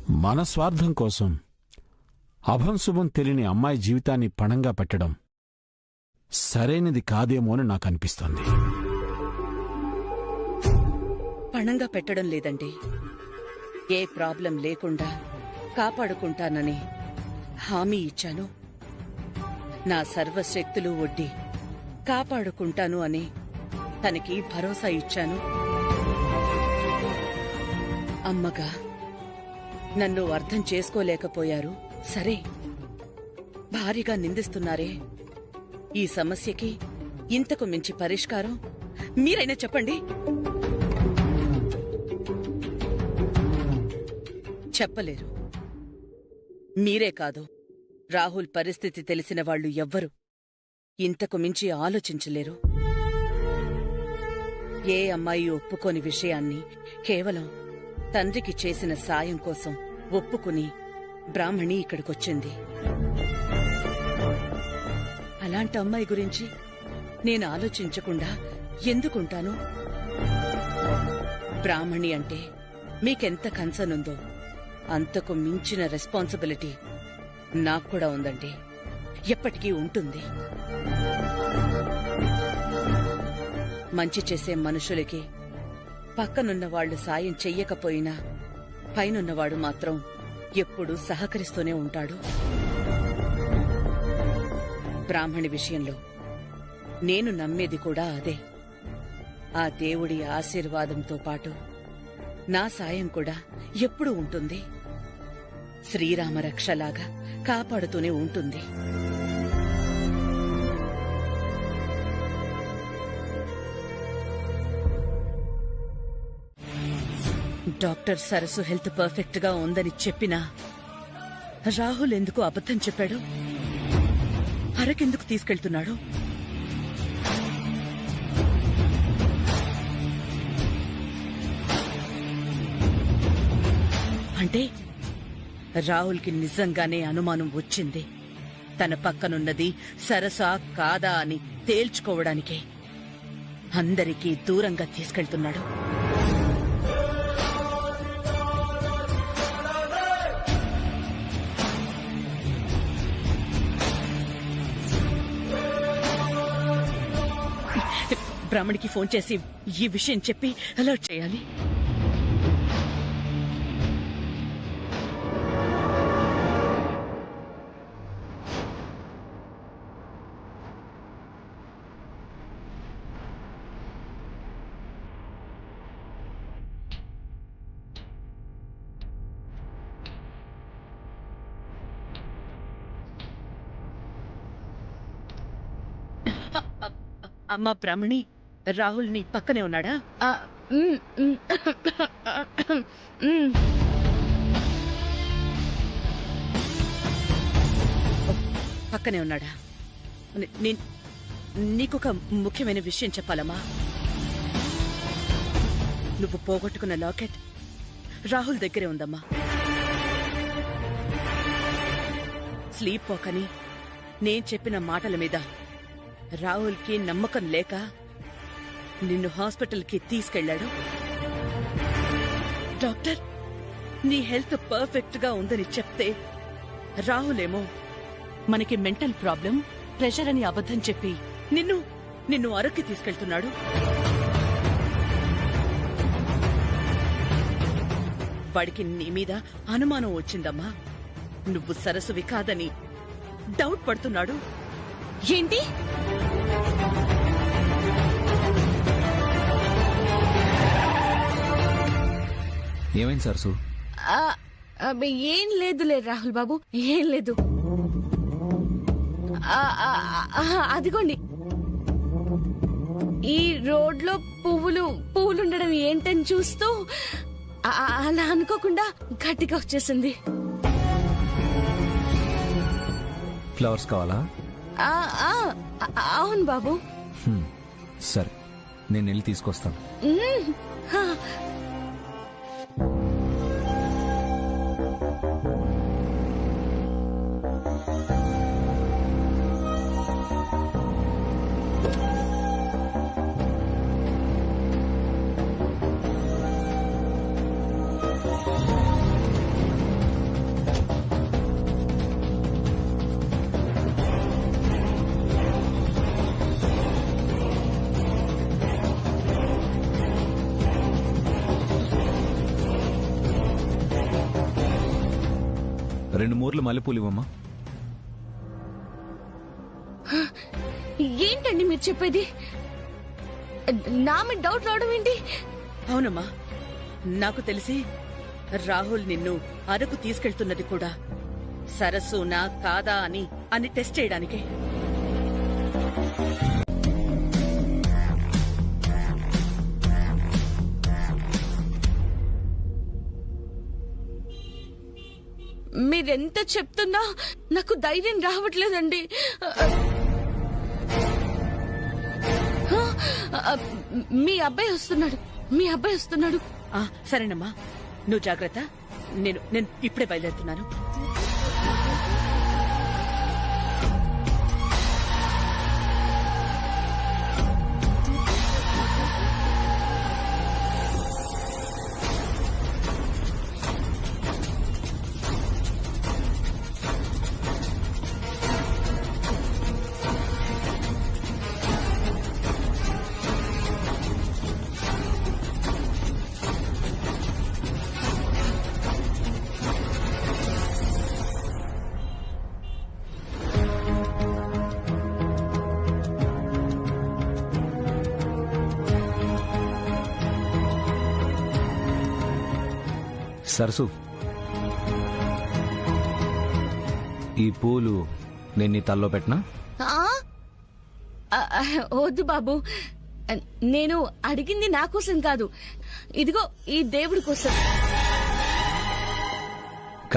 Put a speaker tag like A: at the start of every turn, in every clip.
A: మన స్వార్థం కోసం అభం శుభం తెలియని అమ్మాయి జీవితాన్ని పణంగా పెట్టడం సరైనది కాదేమో అని నాకు అనిపిస్తోంది.
B: పణంగా పెట్టడం లేదండి. ఏ ప్రాబ్లం లేకుండా కాపాడుకుంటానని హామీ ఇచ్చాను. నా సర్వశక్తులు ఒడ్డి కాపాడుకుంటాను అని తనకి భరోసా ఇచ్చాను. అమ్మగా నన్ను అర్థం చేసుకోలేకపోయారు. సరే, భారీగా నిందిస్తున్నారే. ఈ సమస్యకి ఇంతకు మించి పరిష్కారం మీరైనా చెప్పండి. చెప్పలేరు. మీరే కాదు, రాహుల్ పరిస్థితి తెలిసిన వాళ్లు ఎవ్వరూ ఇంతకు మించి ఆలోచించలేరు. ఏ అమ్మాయి ఒప్పుకోని విషయాన్ని కేవలం తండ్రికి చేసిన సాయం కోసం ఒప్పుకుని బ్రాహ్మణి ఇక్కడికొచ్చింది. అలాంటి అమ్మాయి గురించి నేను ఆలోచించకుండా ఎందుకుంటాను? బ్రాహ్మణి అంటే మీకెంత కన్సర్న్ ఉందో అంతకు మించిన రెస్పాన్సిబిలిటీ నాకు కూడా ఉందండి. ఎప్పటికీ ఉంటుంది. మంచి చేసే మనుషులకి పక్కనున్న వాళ్లు సాయం చెయ్యకపోయినా పైనున్నవాడు మాత్రం ఎప్పుడూ సహకరిస్తూనే ఉంటాడు. బ్రాహ్మణి విషయంలో నేను నమ్మేది కూడా అదే. ఆ దేవుడి ఆశీర్వాదంతో పాటు నా సాయం కూడా ఎప్పుడూ ఉంటుంది. శ్రీరామ రక్షలాగా కాపాడుతూనే ఉంటుంది. డాక్టర్ సరస్సు హెల్త్ పర్ఫెక్ట్ గా ఉందని చెప్పినా రాహుల్ ఎందుకు అబద్ధం చెప్పాడు? అరకెందుకు తీసుకెళ్తున్నాడు? అంటే రాహుల్కి నిజంగానే అనుమానం వచ్చింది. తన పక్కనున్నది సరసా కాదా అని తేల్చుకోవడానికే అందరికీ దూరంగా తీసుకెళ్తున్నాడు. బ్రాహ్మణికి ఫోన్ చేసి ఈ విషయం చెప్పి అలర్ట్ చేయాలి. అమ్మా బ్రాహ్మణి, రాహుల్ నీ పక్కనే ఉన్నాడా? పక్కనే ఉన్నాడా? నీకొక ముఖ్యమైన విషయం చెప్పాలమ్మా. నువ్వు పోగొట్టుకున్న లాకెట్ రాహుల్ దగ్గరే ఉందమ్మా. స్లీప్ వాక్ అని నేను చెప్పిన మాటల మీద రాహుల్కి నమ్మకం లేక నిన్ను హాస్పిటల్కి తీసుకెళ్లాడు. డాక్టర్ నీ హెల్త్ పర్ఫెక్ట్ గా ఉందని చెప్తే రాహుల్ ఏమో మనకి మెంటల్ ప్రాబ్లం, ప్రెషర్ అని అబద్ధం చెప్పి నిన్ను అరక్కి తీసుకెళ్తున్నాడు. వాడికి నీ మీద అనుమానం వచ్చిందమ్మా. నువ్వు సరస్సువి కాదని డౌట్ పడుతున్నాడు.
C: ఏంటి?
D: ఏమైంది సరసు?
C: ఏం లేదులే రాహుల్ బాబు, ఏం లేదు. అదిగోండి, ఈ రోడ్లో పువ్వులుండడం ఏంటని చూస్తూ అలా అనుకోకుండా గట్టిగా వచ్చేసింది.
D: ఫ్లవర్స్ కావాలా?
C: అవును బాబు.
D: సరే, నేను వెళ్ళి తీసుకొస్తాను. 2 మూర్లు మల్లెపూలు ఇవ్వమ్మా.
C: ఏంటండి మీరు చెప్పేది? నా మీద డౌట్ రావడం ఏంటి?
B: అవునమ్మా, నాకు తెలిసి రాహుల్ నిన్ను అరకు తీసుకెళ్తున్నది కూడా సరస్సునా కాదా అని టెస్ట్ చేయడానికే.
C: మీరెంత చెప్తున్నా నాకు ధైర్యం రావట్లేదండి. మీ అబ్బాయి వస్తున్నాడు.
B: సరేనమ్మా, నువ్వు జాగ్రత్త. నేను ఇప్పుడే బయలుదేరుతున్నాను.
D: సరసు, ఈ పూలు నేను నీ తల్లో పెట్టనా?
C: వద్దు బాబు, నేను అడిగింది నా కోసం కాదు, ఇదిగో ఈ దేవుడి కోసం.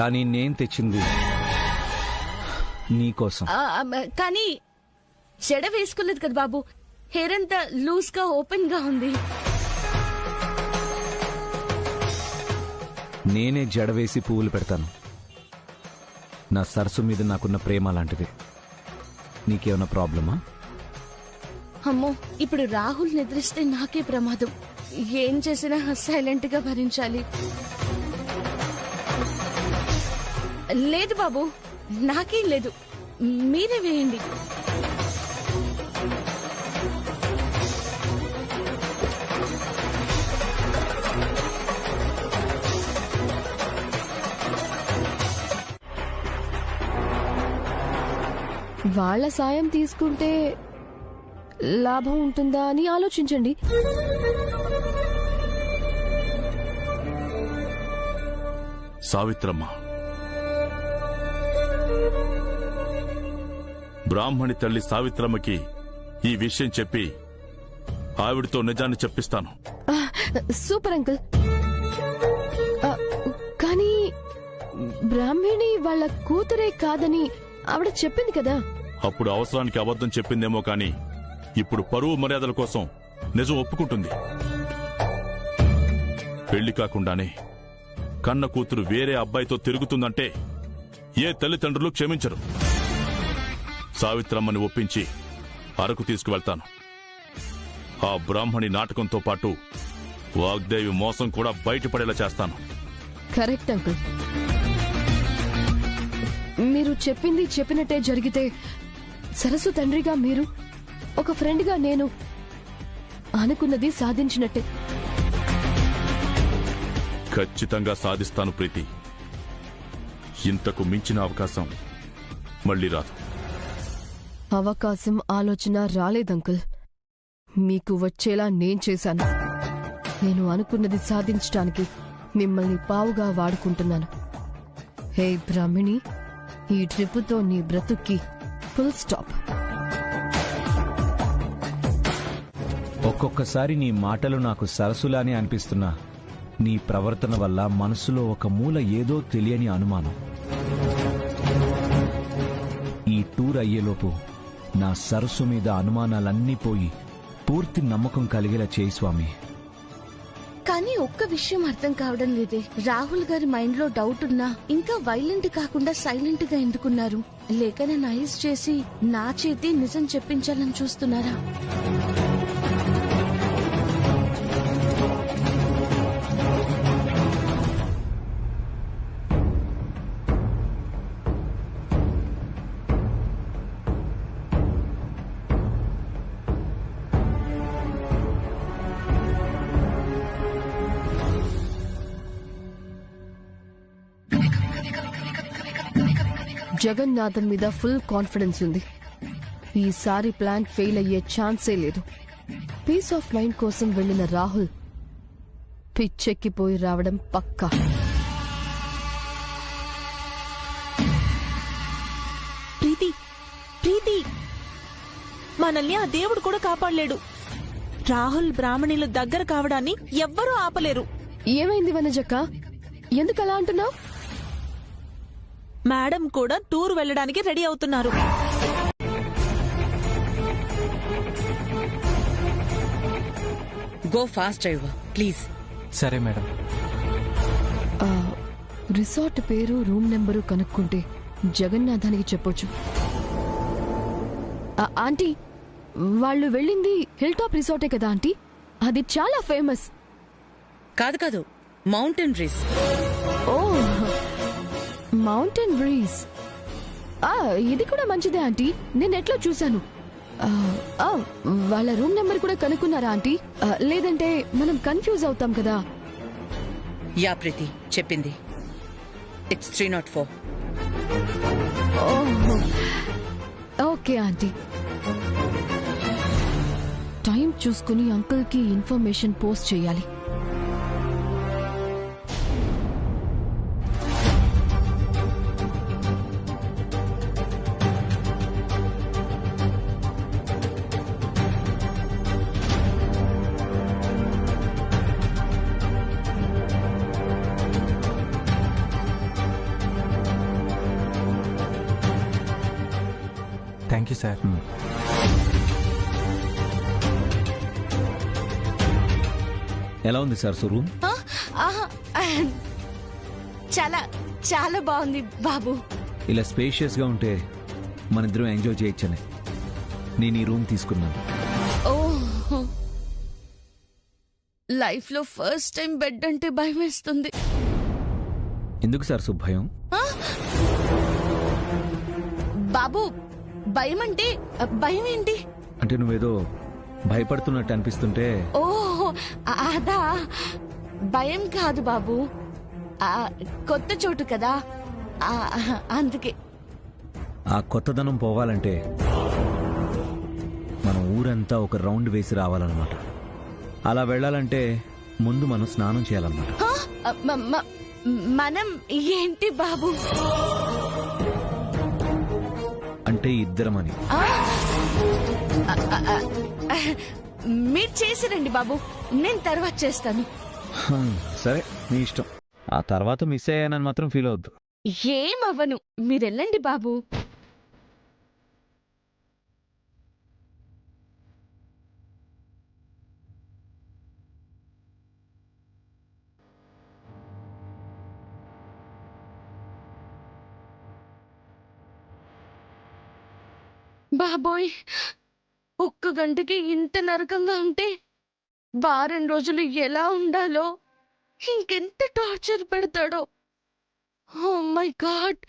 D: కానీ నేను తెచ్చింది నీకోసం.
C: కానీ జడ వేసుకోలేదు కదా బాబు, హెయిర్ అంతా లూజ్ గా ఓపెన్ గా ఉంది.
D: నేనే జడ వేసి పువ్వులు పెడతాను. నా సరస్సు మీద నాకున్న ప్రేమ లాంటిది. నీకేమైనా ప్రాబ్లమా?
C: అమ్మో, ఇప్పుడు రాహుల్ నిద్రిస్తే నాకే ప్రమాదం. ఏం చేసినా సైలెంట్ గా భరించాలి. లేదు బాబు, నాకేం లేదు, మీరే వేయండి.
E: వాళ్ళ సాయం తీసుకుంటే లాభం ఉంటుందా అని ఆలోచించండి.
F: సావిత్రమ్మ, బ్రాహ్మణి తల్లి సావిత్రమ్మకి ఈ విషయం చెప్పి ఆవిడతో నిజాన్ని చెప్పిస్తాను.
E: Super uncle. కానీ బ్రాహ్మణి వాళ్ళ కూతురే కాదని ఆవిడ చెప్పింది కదా.
F: అప్పుడు అవసరానికి అబద్ధం చెప్పిందేమో కాని ఇప్పుడు పరువు మర్యాదల కోసం నిజం ఒప్పుకుంటుంది. పెళ్లి కాకుండానే కన్న కూతురు వేరే అబ్బాయితో తిరుగుతుందంటే ఏ తల్లిదండ్రులు క్షమించరు. సావిత్రమ్మని ఒప్పించి అరకు తీసుకువెళ్తాను. ఆ బ్రాహ్మణి నాటకంతో పాటు వాగ్దేవి మోసం కూడా బయటపడేలా చేస్తాను.
E: Correct uncle. మీరు చెప్పింది చెప్పినట్టే జరిగితే సరస్సు తండ్రిగా మీరు, ఒక ఫ్రెండ్ గా నేను అనుకున్నది సాధించినట్టే.
F: ఖచ్చితంగా సాధిస్తాను ప్రీతి. ఇంతకు మించిన అవకాశం మళ్ళీ రాదు.
E: అవకాశం, ఆలోచన రాలేదంకుల్. మీకు వచ్చేలా నేను చేశాను. నేను అనుకున్నది సాధించడానికి మిమ్మల్ని పావుగా వాడుకుంటున్నాను. హే బ్రాహ్మిణి, ఈ ట్రిప్పుతో నీ బ్రతుక్కి ఫుల్ స్టాప్.
D: ఒక్కొక్కసారి నీ మాటలు నాకు సరస్సులానే అనిపిస్తున్నా నీ ప్రవర్తన వల్ల మనసులో ఒక మూల ఏదో తెలియని అనుమానం. ఈ టూర్ అయ్యేలోపు నా సరస్సు మీద అనుమానాలన్నీ పోయి పూర్తి నమ్మకం కలిగేలా చేయి స్వామి.
C: కానీ ఒక్క విషయం అర్థం కావడం లేదే, రాహుల్ గారి మైండ్ లో డౌట్ ఉన్నా ఇంకా వైలెంట్ కాకుండా సైలెంట్ గా ఎందుకున్నారు? లేక నన్ను ఐస్ చేసి నా చేతి నిజం చెప్పించాలని చూస్తున్నారా?
E: జగన్నాథన్ మీద ఫుల్ కాన్ఫిడెన్స్ ఉంది. ఈసారి ప్లాన్ ఫెయిల్ అయ్యే ఛాన్సే లేదు. పీస్ ఆఫ్ మైండ్ కోసం వెళ్లిన రాహుల్ పిచ్చెక్కిపోయి రావడం పక్కా.
G: ప్రీతి మనల్ని ఆ దేవుడు కూడా కాపాడలేడు. రాహుల్ బ్రాహ్మణుల దగ్గర కావడాన్ని ఎవ్వరూ ఆపలేరు.
E: ఏమైంది వనజక్క? ఎందుకలా అంటున్నావు?
G: మేడం కూడా టూర్ వెళ్ళడానికి రెడీ అవుతున్నారు.
B: Go fast driver please.
H: సరే మేడం.
E: రిసార్ట్ పేరు, రూమ్ నెంబరు కనుక్కుంటే జగన్నాథానికి చెప్పొచ్చు. ఆంటీ, వాళ్ళు వెళ్ళింది హిల్ టాప్ రిసార్టే కదా ఆంటీ? అది చాలా ఫేమస్.
B: కాదు మౌంటైన్ బ్రీజ్.
E: ఓ, మౌంటైన్ బ్రీజ్. ఇది కూడా మంచిదే ఆంటీ, నేను ఎట్లా చూశాను. వాళ్ళ రూమ్ నెంబర్ కూడా కనుక్కున్నారా ఆంటీ? లేదంటే మనం కన్ఫ్యూజ్ అవుతాం కదా.
B: యా ప్రీతి చెప్పింది. ఇట్స్ 304.
E: Okay aunty. టైం చూసుకుని అంకుల్ కి ఇన్ఫర్మేషన్ పోస్ట్ చేయాలి.
H: Thank you sir.
D: ఎలా ఉంది సార్ రూమ్?
C: చాలా చాలా బాగుంది బాబు.
D: ఇలా స్పేషియస్ గా ఉంటే మనిద్దరం ఎంజాయ్ చేయొచ్చనే నేను ఈ రూమ్ తీసుకున్నాను.
C: ఓ, లైఫ్ లో ఫస్ట్ టైం బెడ్ అంటే భయం వేస్తుంది.
D: ఎందుకు సార్ భయం?
C: బాబు, భయం అంటే భయం ఏంటి?
D: అంటే నువ్వేదో భయపడుతున్నట్టు అనిపిస్తుంటే.
C: ఓహో, అదా భయం కాదు బాబు, కొత్త చోటు కదా అందుకే.
D: ఆ కొత్తదనం పోవాలంటే మనం ఊరంతా ఒక రౌండ్ వేసి రావాలన్నమాట. అలా వెళ్ళాలంటే ముందు మనం స్నానం చేయాలన్నమాట.
C: మనం ఏంటి బాబు?
D: అంటే ఇద్దరమని.
C: మీరు చేసిరండి బాబు, నేను తర్వాత చేస్తాను.
D: సరే నీ ఇష్టం. ఆ తర్వాత మిస్ అయ్యానని మాత్రం ఫీల్ అవద్దు.
C: ఏమవ్వను, మీరెళ్ళండి బాబు. బాబోయ్, ఒక్క గంటకి ఇంత నరకంగా ఉంటే వారం రోజులు ఎలా ఉండాలో, ఇంకెంత టార్చర్ పెడతాడో. Oh my god.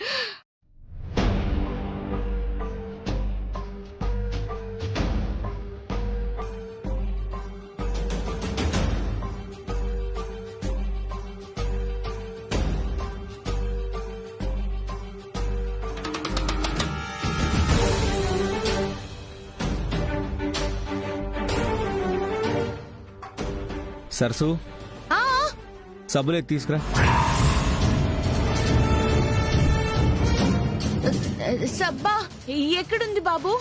D: సరసు, సబ్బులేకి తీసుకురా.
C: సబ్బా ఎక్కడుంది బాబు?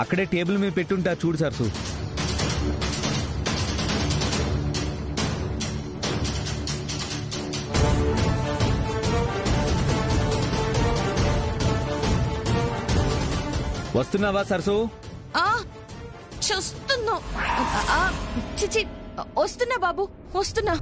D: అక్కడే టేబుల్ మీద పెట్టుంటా చూడు సరసు. వస్తున్నావా సరసు?
C: చూస్తున్నా. చిచి, వస్తున్నా బాబు, వస్తున్నా.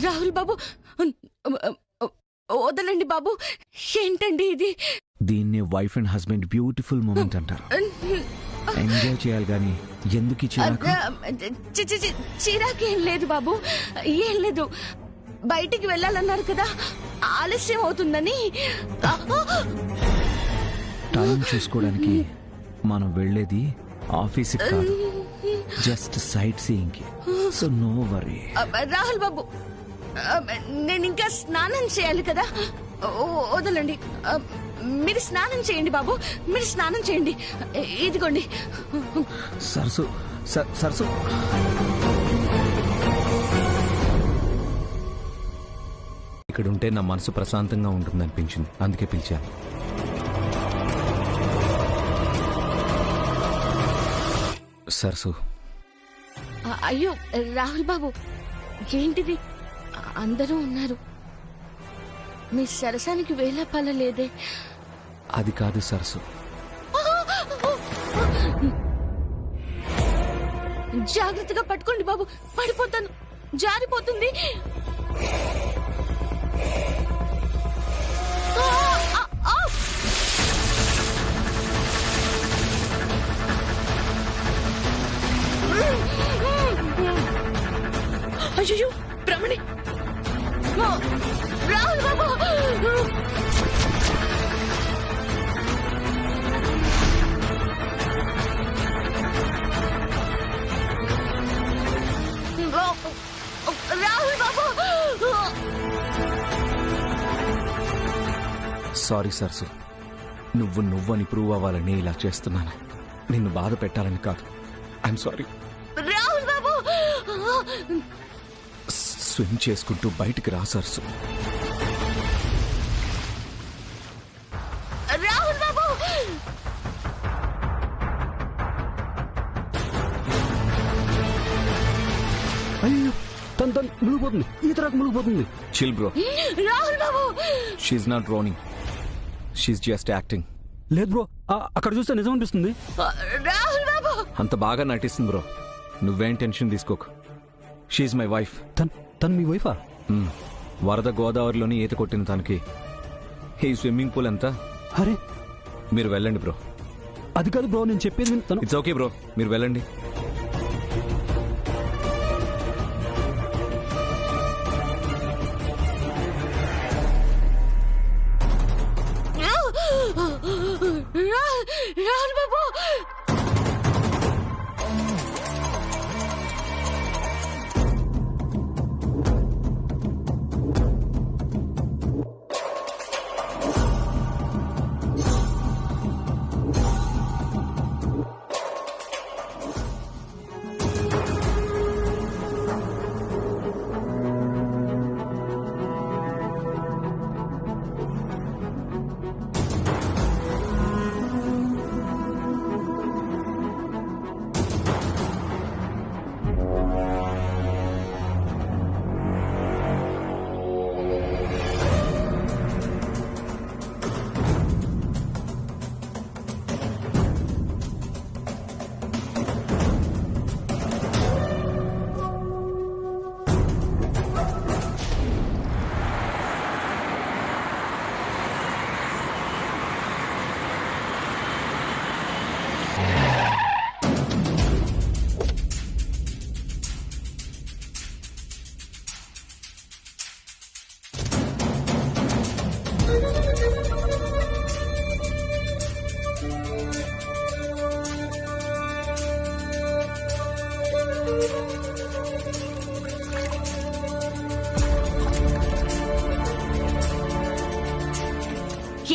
C: రాహుల్ బాబు, వదలండి బాబు. ఏంటండి ఇది?
D: దీన్ని wife and husband beautiful moment అంటారు. ఎంజాయ్ చేయాలి కానీ ఎందుకు ఈ చిరాకు?
C: చిరాకేం లేదు బాబు, ఏం లేదు. బయటికి వెళ్ళాలన్నారు కదా, ఆలస్యం అవుతుందని.
D: టైం చూసుకోవడానికి మనం వెళ్ళేది ఆఫీస్కి కాదు, జస్ట్ సైట్ సీయింగ్ కి. So no worry.
C: రాహుల్ బాబు, నేను ఇంకా స్నానం చేయాలి కదా, వదలండి. మీరు స్నానం చేయండి బాబు, మీరు స్నానం చేయండి. ఇదిగోండి.
D: సరసు సరసు ఇక్కడ ఉంటే నా మనసు ప్రశాంతంగా ఉంటుంది అనిపించింది, అందుకే పిలిచాను. సరసు.
C: అయ్యో రాహుల్ బాబు, ఏంటిది? అందరూ ఉన్నారు, మీ సరసానికి వేళ పలలేదే.
D: అది కాదు సరసు.
C: జాగ్రత్తగా పట్టుకోండి బాబు, పడిపోతాను, జారిపోతుంది.
B: అయ్యో బ్రహ్మణి,
C: రాహుల్ బాబు. రాహుల్ బాబు.
D: సారీ సరసు, నువ్వని ప్రూవ్ అవ్వాలని ఇలా చేస్తున్నాను. నిన్ను బాధ పెట్టాలని కాదు. I'm sorry.
C: Rahul Babu.
D: Swim చేసుకుంటూ బయటికి రా సరసు.
C: రాహుల్ బాబు.
H: అయ్యో, తను మునిగిపోతుంది, ఈ తరకు మునిగిపోతుంది.
D: Chill bro.
C: రాహుల్ బాబు.
D: She's not drowning, she's just acting.
H: లేదు బ్రో, అక్కడ చూస్తే నిజం అనిపిస్తుంది.
C: రాహుల్ బాబు.
D: అంత బాగా నటిస్తుంది బ్రో, నువ్వేం టెన్షన్ తీసుకోకు. She's my wife.
H: తను మీ వైఫా?
D: వరద గోదావరిలోని ఈత కొట్టిన తనకి ఈ స్విమ్మింగ్ పూల్ ఎంత?
H: అరే
D: మీరు వెళ్ళండి బ్రో.
H: అది కాదు బ్రో, నేను చెప్పేది తను.
D: ఇట్స్ ఓకే బ్రో, మీరు వెళ్ళండి.
C: రాహుల్ బాబు.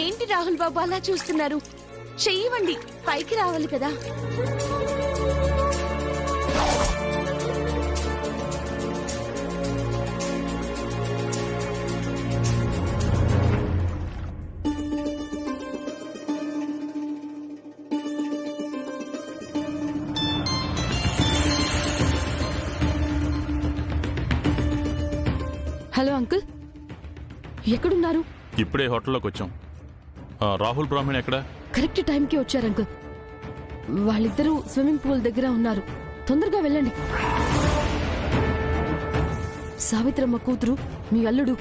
C: ఏంటి రాహుల్ బాబు అలా చూస్తున్నారు? చెయ్యవండి, పైకి రావాలి కదా.
E: హలో అంకుల్, ఎక్కడున్నారు?
F: ఇప్పుడే హోటల్లోకి వచ్చాం. రాహుల్ బ్రాహ్మణి ఎక్కడ?
E: కరెక్ట్ టైంకి వచ్చారు అంకుల్. వాళ్ళిద్దరూ స్విమ్మింగ్ పూల్ దగ్గర ఉన్నారు, తొందరగా వెళ్ళండి. సావిత్రమ్మ కూతురు, మీ అల్లుడు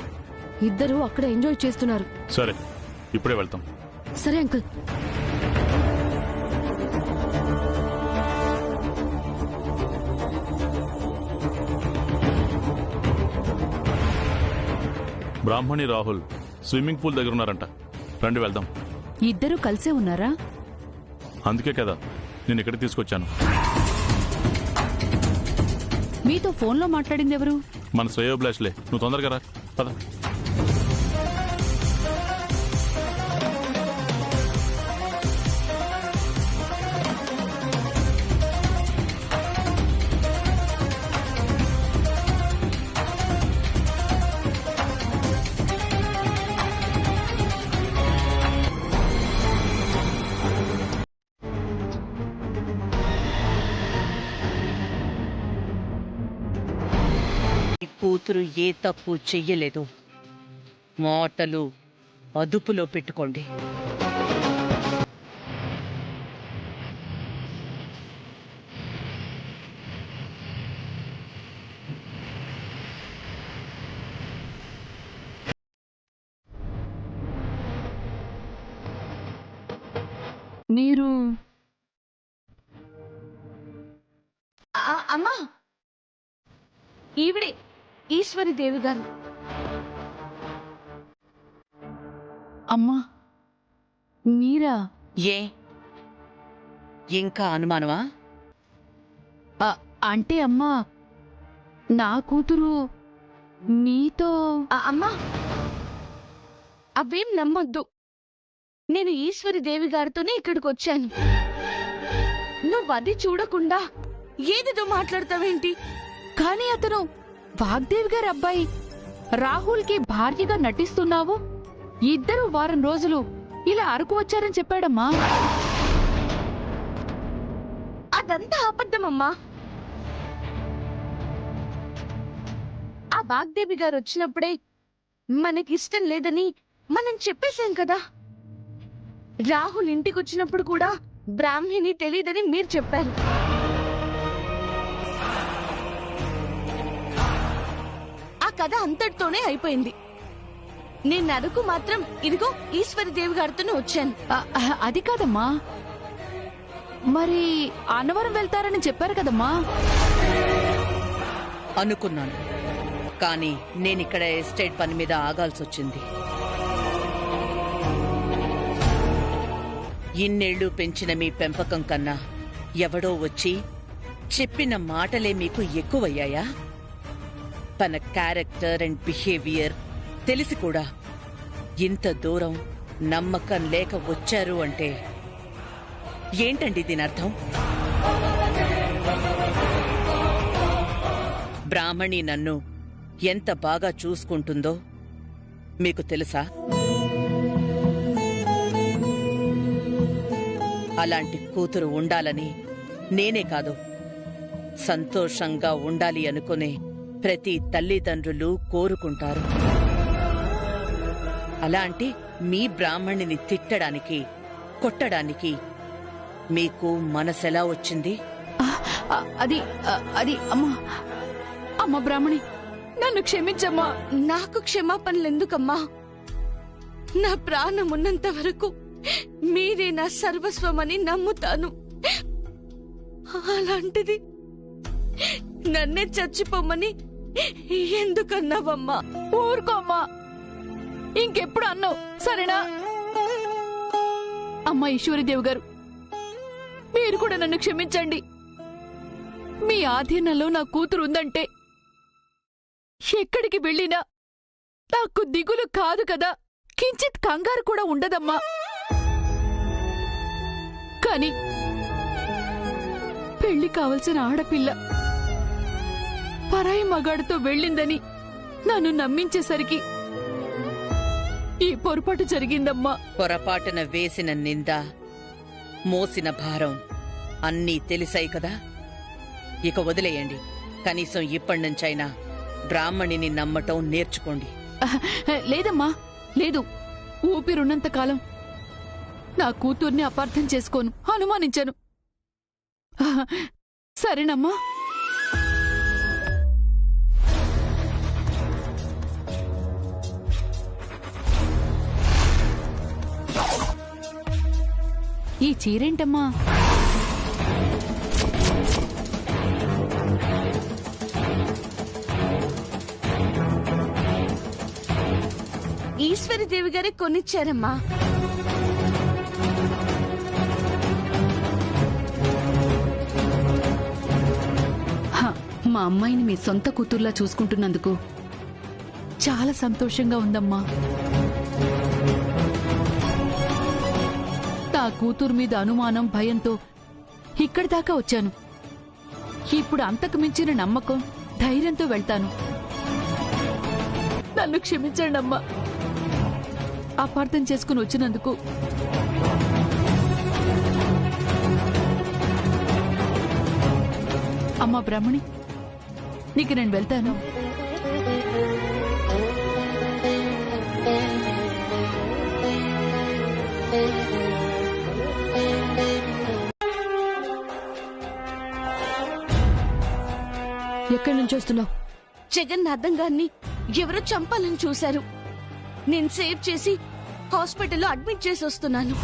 E: ఇద్దరు అక్కడ ఎంజాయ్ చేస్తున్నారు.
F: సరే, ఇప్పుడే వెళ్తాం.
E: సరే అంకుల్.
F: బ్రాహ్మణి రాహుల్ స్విమ్మింగ్ పూల్ దగ్గర ఉన్నారంట. రండి వెళ్దాం.
I: ఇద్దరు కలిసే ఉన్నారా?
F: అందుకే కదా నేను ఇక్కడికి తీసుకొచ్చాను.
I: మీతో ఫోన్లో మాట్లాడింది ఎవరు?
F: మన శ్రేయోభిలాష్లే. నువ్వు తొందరగా రా, పద.
B: కూతురు ఏ తప్పు చెయ్యలేదు. మాటలు అదుపులో పెట్టుకోండి.
I: మీరు
C: అమ్మా, ఈవిడే ఈశ్వరి దేవి గారు.
I: అమ్మా మీరా?
B: ఏ ఇంకా అనుమానమా?
I: అంటే అమ్మా, నా కూతురు మీతో.
C: అమ్మా, అవేం నమ్మొద్దు. నేను ఈశ్వరి దేవి గారితోనే ఇక్కడికి వచ్చాను. నువ్వు అది చూడకుండా ఏదిదో మాట్లాడతావేంటి?
I: కానీ అతను వాగ్దేవి గారి అబ్బాయి. రాహుల్కి భార్యగా నటిస్తున్నావు. ఇద్దరు వారం రోజులు ఇలా అరకు వచ్చారని చెప్పాడమ్మా.
C: అదంతా అబద్ధమమ్మా. ఆ వాగ్దేవి గారు వచ్చినప్పుడే మనకిష్టం లేదని మనం చెప్పేశాం కదా. రాహుల్ ఇంటికి వచ్చినప్పుడు కూడా బ్రాహ్మణి తెలియదని మీరు చెప్పారు. ఆ కథ అంతటితోనే అయిపోయింది. నేను అరకు మాత్రం ఇదిగో ఈశ్వరి దేవి గారితోనే వచ్చాను.
I: అది కాదమ్మా, మరి అన్నవరం వెళ్తారని చెప్పారు కదమ్మా.
B: అనుకున్నాను, కానీ నేనిక్కడ ఎస్టేట్ పని మీద ఆగాల్సి వచ్చింది. ఇన్నేళ్లు పెంచిన మీ పెంపకం కన్నా ఎవడో వచ్చి చెప్పిన మాటలే మీకు ఎక్కువయ్యాయా? తన క్యారెక్టర్ అండ్ బిహేవియర్ తెలిసి కూడా ఇంత దూరం నమ్మకం లేక వచ్చారు అంటే ఏంటండి దీని అర్థం? బ్రాహ్మణి నన్ను ఎంత బాగా చూసుకుంటుందో మీకు తెలుసా? అలాంటి కూతురు ఉండాలని నేనే కాదు, సంతోషంగా ఉండాలి అనుకునే ప్రతి తల్లిదండ్రులు కోరుకుంటారు. అలాంటి మీ బ్రాహ్మణిని తిట్టడానికి, కొట్టడానికి మీకు మనసెలా వచ్చింది?
I: అది అది అమ్మా, అమ్మ బ్రాహ్మణి, నన్ను క్షమించమ్మా.
C: నాకు క్షమాపణలెందుకమ్మా? నా ప్రాణం ఉన్నంత వరకు మీరే నా సర్వస్వమని నమ్ముతాను. అలాంటిది నన్నే చచ్చిపోమని ఎందుకన్నావమ్మా?
I: ఊరుకోమ్మా, ఇంకెప్పుడు అన్నావు సరేనా? అమ్మ ఈశ్వరీదేవి గారు, మీరు కూడా నన్ను క్షమించండి. మీ ఆధీనంలో నా కూతురు ఉందంటే ఎక్కడికి వెళ్ళినా నాకు దిగులు కాదు కదా, కించిత్ కంగారు కూడా ఉండదమ్మా. కాని పెళ్లి కావలసిన ఆడపిల్ల పరాయి మగాడితో వెళ్ళిందని నన్ను నమ్మించేసరికి ఈ పొరపాటు జరిగిందమ్మా.
B: పొరపాటున వేసిన నింద, మోసిన భారం అన్నీ తెలిసాయి కదా. ఇక వదిలేయండి. కనీసం ఇప్పటినుంచైనా బ్రాహ్మణిని నమ్మటం నేర్చుకోండి.
I: లేదమ్మా, లేదు. ఊపిరున్నంతకాలం నా కూతుర్ని అపార్థం చేసుకోను, అనుమానించను. సరేనమ్మా. ఈ చీరేంటమ్మా?
C: ఈశ్వరి దేవి గారే కొనిచ్చారమ్మా.
I: మా అమ్మాయిని మీ సొంత కూతుర్లా చూసుకుంటున్నందుకు చాలా సంతోషంగా ఉందమ్మా. నా కూతురు మీద అనుమానం, భయంతో ఇక్కడి దాకా వచ్చాను. ఇప్పుడు అంతకు మించిన నమ్మకం, ధైర్యంతో వెళ్తాను. నన్ను క్షమించండి అమ్మా, అపార్థం చేసుకుని వచ్చినందుకు. అమ్మా బ్రాహ్మణి, నీకు నేను వెళ్తాను.
E: ఎక్కడి నుంచి వస్తున్నావు?
C: జగన్నాథం గారిని ఎవరో చంపాలని చూశారు. నేను సేవ్ చేసి హాస్పిటల్లో అడ్మిట్ చేసి వస్తున్నాను.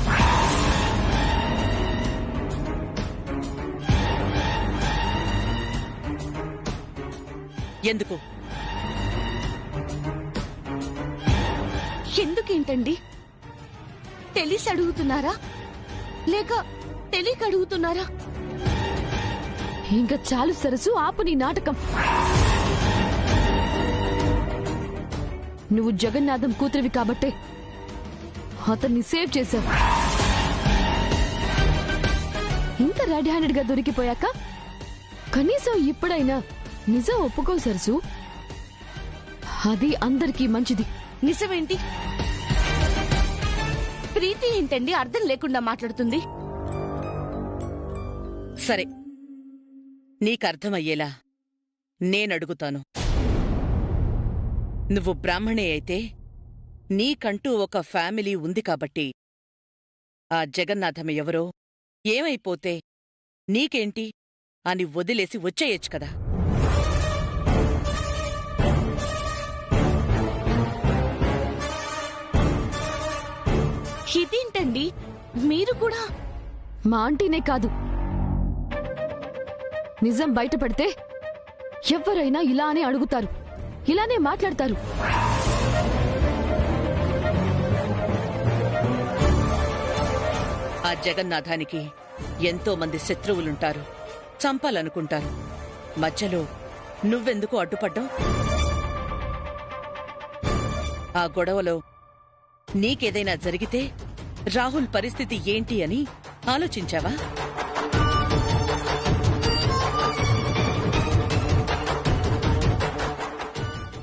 B: ఎందుకు?
C: ఎందుకేంటండి? తెలిసి అడుగుతున్నారా లేక తెలియక అడుగుతున్నారా?
E: ఇంకా చాలు సరసు, ఆపు నీ నాటకం. నువ్వు జగన్నాథం కూతురివి కాబట్టే అతన్ని సేవ్ చేశావు. ఇంత రెడ్ హ్యాండెడ్ గా దొరికిపోయాక కనీసం ఇప్పుడైనా నిజం ఒప్పుకో సరసు. అది అందరికీ మంచిది.
C: నిజమేంటి? ప్రీతి ఏంటండి అర్థం లేకుండా మాట్లాడుతుంది?
B: సరే, నీకర్థమయ్యేలా నేనడుగుతాను. నువ్వు బ్రాహ్మణే అయితే నీకంటూ ఒక ఫ్యామిలీ ఉంది కాబట్టి ఆ జగన్నాథం ఎవరో ఏమైపోతే నీకేంటి అని వదిలేసి వచ్చేయచ్చు కదా.
C: ఇదేంటండి మీరు కూడా?
E: మా ఆంటీనే కాదు, నిజం బయటపడితే ఎవరైనా ఇలానే అడుగుతారు, ఇలానే మాట్లాడతారు.
B: ఆ జగన్నాథానికి ఎంతో మంది శత్రువులుంటారు, చంపాలనుకుంటారు. మధ్యలో నువ్వెందుకు అడ్డుపడ్డావు? ఆ గొడవలో నీకేదైనా జరిగితే రాహుల్ పరిస్థితి ఏంటి అని ఆలోచించావా?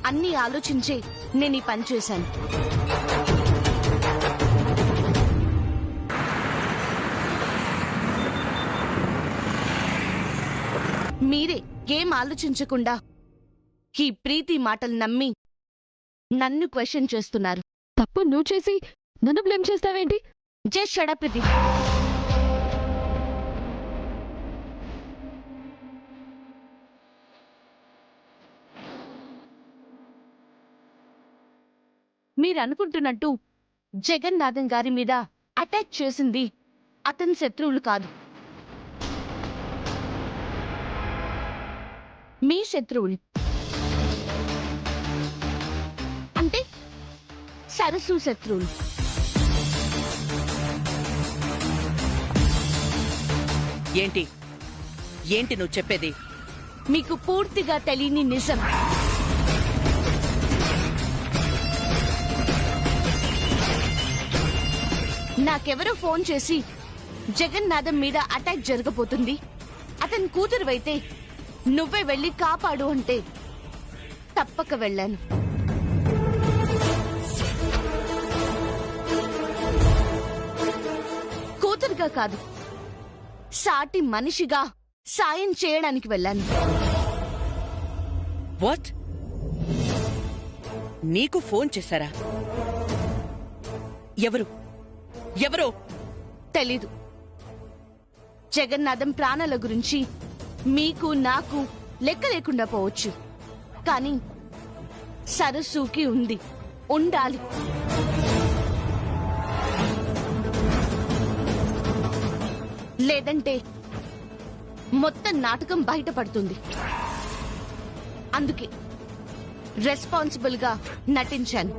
C: అన్నీ ఆలోచించే నేను ఈ పని చేశాను. మీరే ఏం ఆలోచించకుండా ఈ ప్రీతి మాటలు నమ్మి నన్ను క్వశ్చన్ చేస్తున్నారు.
E: తప్పు నువ్వు చేసి నన్ను బ్లేమ్ చేస్తావేంటి?
C: జస్ట్ షట్ అప్ ప్రీతి. మీరనుకుంటున్నట్టు జగన్నాథం గారి మీద అటాక్ చేసింది అతని శత్రువులు కాదు, మీ శత్రువులు. అంటే సరస్సు శత్రువులు.
B: ఏంటి ఏంటి నువ్వు చెప్పేది?
C: మీకు పూర్తిగా తెలియని నిజం. నాకెవరో ఫోన్ చేసి జగన్నాథం మీద అటాక్ జరగబోతుంది, అతని కూతురువైతే నువ్వే వెళ్లి కాపాడు అంటే తప్పక వెళ్ళాను. కూతురుగా కాదు, సాటి మనిషిగా సాయం చేయడానికి వెళ్ళాను.
B: వాట్? నీకు ఫోన్ చేశారా? ఎవరు? ఎవరో
C: తెలీదు. జగన్నాథం ప్రాణాల గురించి మీకు నాకు లెక్క లేకుండా పోవచ్చు, కానీ సరస్సుకి ఉంది, ఉండాలి. లేదంటే మొత్తం నాటకం బయటపడుతుంది. అందుకే రెస్పాన్సిబుల్ గా నటించాను.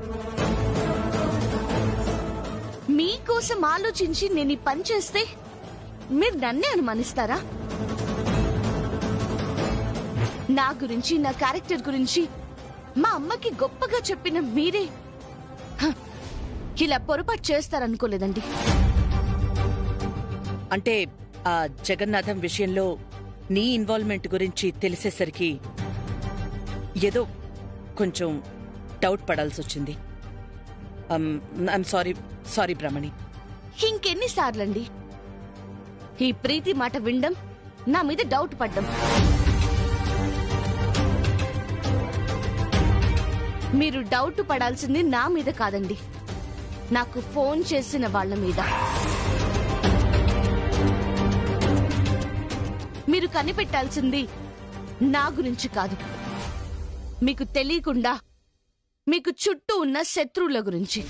C: మీకోసం ఆలోచించి నేను ఈ పని చేస్తే మీరు నన్నే అనుమానిస్తారా? నా గురించి, నా క్యారెక్టర్ గురించి మా అమ్మకి గొప్పగా చెప్పిన మీరే ఇలా పొరపాటు చేస్తారనుకోలేదండి.
B: అంటే ఆ జగన్నాథం విషయంలో నీ ఇన్వాల్వ్మెంట్ గురించి తెలిసేసరికి ఏదో కొంచెం డౌట్ పడాల్సి వచ్చింది. ఐఎమ్ సారీ బ్రహ్మణి.
C: ఇంకెన్నిసార్లండి ఈ ప్రీతి మాట వినడం, నా మీద డౌట్ పడ్డం? మీరు డౌట్ పడాల్సింది నా మీద కాదండి, నాకు ఫోన్ చేసిన వాళ్ళ మీద. మీరు కనిపెట్టాల్సింది నా గురించి కాదు, మీకు తెలియకుండా మీకు చుట్టూ ఉన్న శత్రువుల గురించి.